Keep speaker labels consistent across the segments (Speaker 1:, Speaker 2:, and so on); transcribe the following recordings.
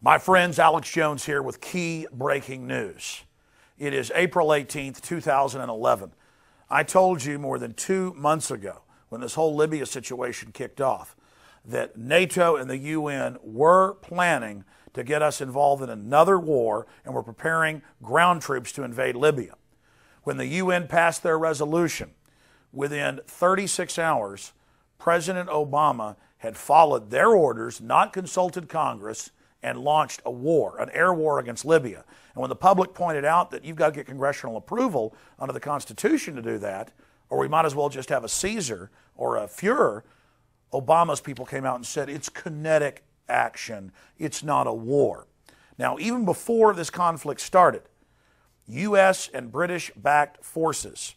Speaker 1: My friends, Alex Jones here with key breaking news. It is April 18th, 2011. I told you more than 2 months ago, when this whole Libya situation kicked off, that NATO and the UN were planning to get us involved in another war and were preparing ground troops to invade Libya. When the UN passed their resolution, within 36 hours, President Obama had followed their orders, not consulted Congress, and launched a war, an air war against Libya. And when the public pointed out that you've got to get congressional approval under the Constitution to do that, or we might as well just have a Caesar or a Fuhrer, Obama's people came out and said, it's kinetic action, it's not a war. Now, even before this conflict started, U.S. and British-backed forces,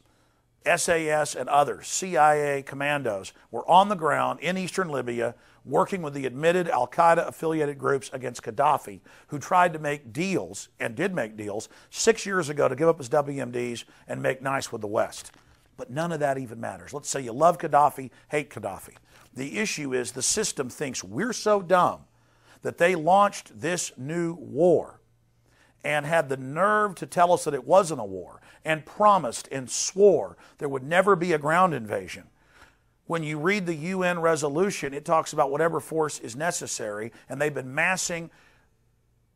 Speaker 1: SAS and others, CIA commandos, were on the ground in eastern Libya working with the admitted al-Qaeda-affiliated groups against Gaddafi, who tried to make deals, and did make deals, 6 years ago to give up his WMDs and make nice with the West. But none of that even matters. Let's say you love Gaddafi, hate Gaddafi. The issue is the system thinks we're so dumb that they launched this new war and had the nerve to tell us that it wasn't a war and promised and swore there would never be a ground invasion. When you read the UN resolution, it talks about whatever force is necessary, and they've been massing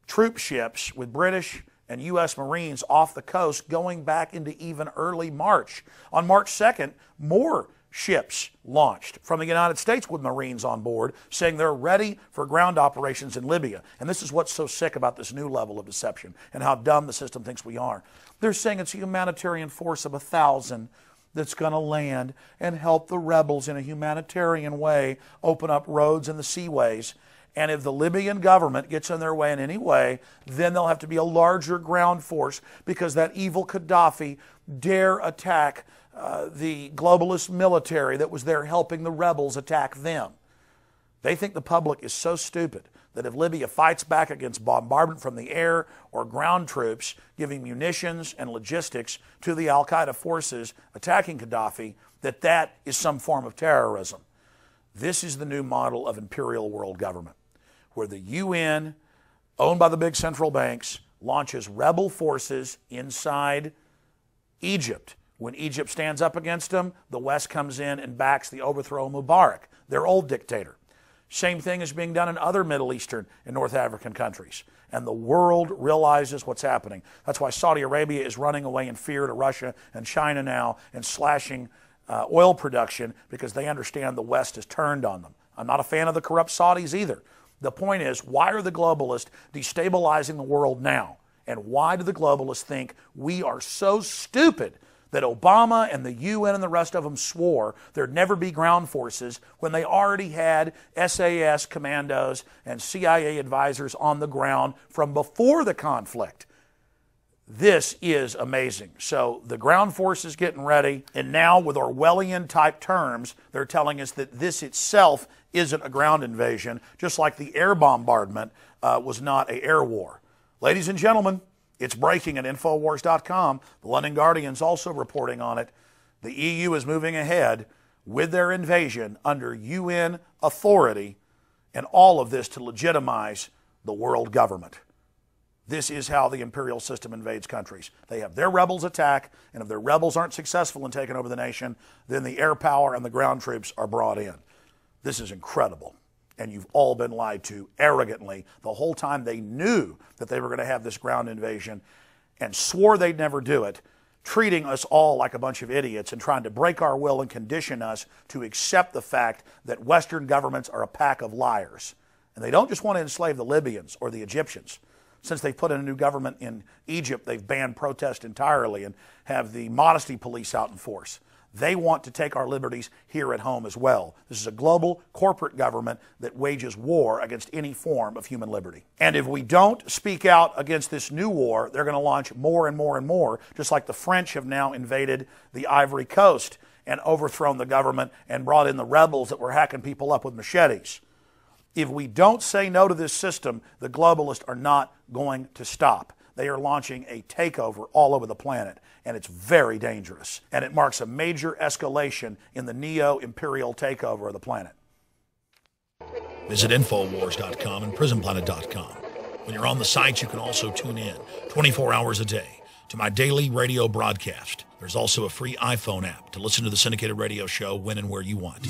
Speaker 1: troop ships with British and U.S. Marines off the coast going back into even early March. On March 2nd, more ships launched from the United States with Marines on board, saying they're ready for ground operations in Libya. And this is what's so sick about this new level of deception and how dumb the system thinks we are. They're saying it's a humanitarian force of 1,000 that's going to land and help the rebels in a humanitarian way open up roads in the seaways. And if the Libyan government gets in their way in any way, then there'll have to be a larger ground force because that evil Gaddafi dare attack the globalist military that was there helping the rebels attack them. They think the public is so stupid that if Libya fights back against bombardment from the air or ground troops giving munitions and logistics to the al-Qaeda forces attacking Gaddafi, that that is some form of terrorism. This is the new model of imperial world government, where the UN, owned by the big central banks, launches rebel forces inside Egypt. When Egypt stands up against them, the West comes in and backs the overthrow of Mubarak, their old dictator. Same thing is being done in other Middle Eastern and North African countries. And the world realizes what's happening. That's why Saudi Arabia is running away in fear to Russia and China now and slashing oil production because they understand the West has turned on them. I'm not a fan of the corrupt Saudis either. The point is, why are the globalists destabilizing the world now? And why do the globalists think we are so stupid that Obama and the UN and the rest of them swore there'd never be ground forces when they already had SAS commandos and CIA advisors on the ground from before the conflict? This is amazing. So the ground force is getting ready, and now with Orwellian-type terms, they're telling us that this itself isn't a ground invasion, just like the air bombardment was not an air war. Ladies and gentlemen, it's breaking at Infowars.com. The London Guardian's also reporting on it. The EU is moving ahead with their invasion under UN authority, and all of this to legitimize the world government. This is how the imperial system invades countries. They have their rebels attack, and if their rebels aren't successful in taking over the nation, then the air power and the ground troops are brought in. This is incredible. And you've all been lied to arrogantly the whole time they knew that they were going to have this ground invasion and swore they'd never do it, treating us all like a bunch of idiots and trying to break our will and condition us to accept the fact that Western governments are a pack of liars. And they don't just want to enslave the Libyans or the Egyptians. Since they've put in a new government in Egypt, they've banned protest entirely and have the modesty police out in force. They want to take our liberties here at home as well. This is a global corporate government that wages war against any form of human liberty. And if we don't speak out against this new war, they're going to launch more and more and more, just like the French have now invaded the Ivory Coast and overthrown the government and brought in the rebels that were hacking people up with machetes. If we don't say no to this system, the globalists are not going to stop. They are launching a takeover all over the planet, and it's very dangerous. And it marks a major escalation in the neo-imperial takeover of the planet.
Speaker 2: Visit Infowars.com and PrisonPlanet.com.
Speaker 1: When you're on the site, you can also tune in 24 hours a day to my daily radio broadcast. There's also a free iPhone app to listen to the syndicated radio show when and where you want.